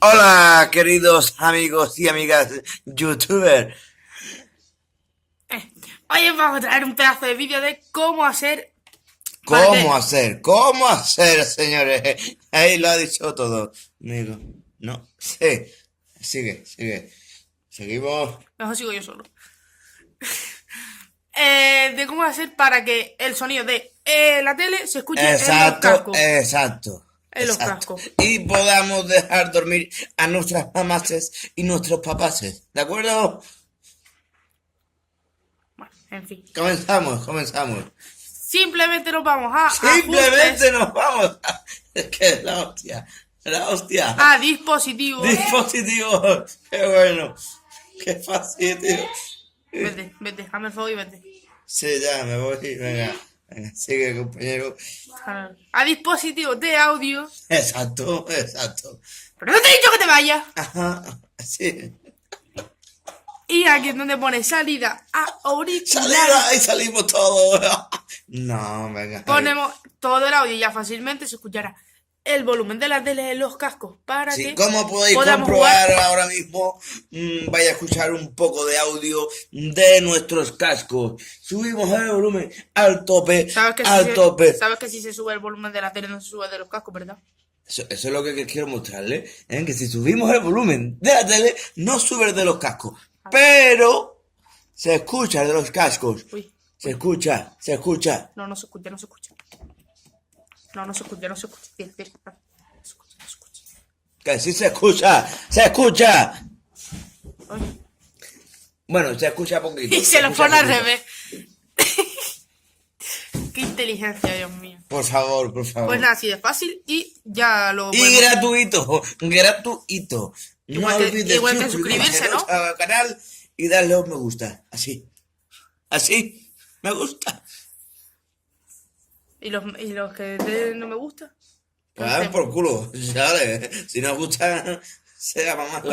Hola, queridos amigos y amigas youtubers. Hoy os vamos a traer un pedazo de vídeo de cómo hacer para que... ¿Cómo hacer, señores? Ahí lo ha dicho todo. Digo, no, sí. Sigue. Seguimos. Mejor sigo yo solo. De cómo hacer para que el sonido de la tele se escuche en los cascos. Exacto. En los cascos. Y podamos dejar dormir a nuestras mamases y nuestros papases. ¿De acuerdo? Bueno, en fin. Comenzamos. Simplemente nos vamos a Simplemente nos vamos. Es que es la hostia. a dispositivos. Dispositivos. Qué bueno. Qué fácil, tío. Vete, hazme el favor y vete. Sí, ya, me voy. Venga, sigue, compañero. A dispositivos de audio. Exacto. Pero no te he dicho que te vayas. Ajá, sí. Y aquí es donde pone salida a auricular. Salida y salimos todos. No, venga. Ponemos todo el audio y ya fácilmente se escuchará el volumen de la tele en los cascos para Sí, que como podéis podamos comprobar jugar. ahora mismo, vais a escuchar un poco de audio de nuestros cascos. Subimos el volumen al tope, ¿Sabes que si se sube el volumen de la tele no se sube de los cascos, verdad? Eso es lo que quiero mostrarle, que si subimos el volumen de la tele, no sube el de los cascos, pero se escucha el de los cascos. Uy. Se escucha. No se escucha. No se escucha. Bien. No se escucha. Que sí se escucha. Ay. Bueno, se escucha poquito. Y se lo pone al revés. Qué inteligencia, Dios mío. Por favor. Pues nada, así de fácil y ya lo Y podemos... gratuito. No olvides igual que suscribirse, ¿no? Al canal y darle a un me gusta. Así. Me gusta. ¿Y los que no me gusta? Pues por culo. ¿Sabes? Si no os gusta, sea mamá.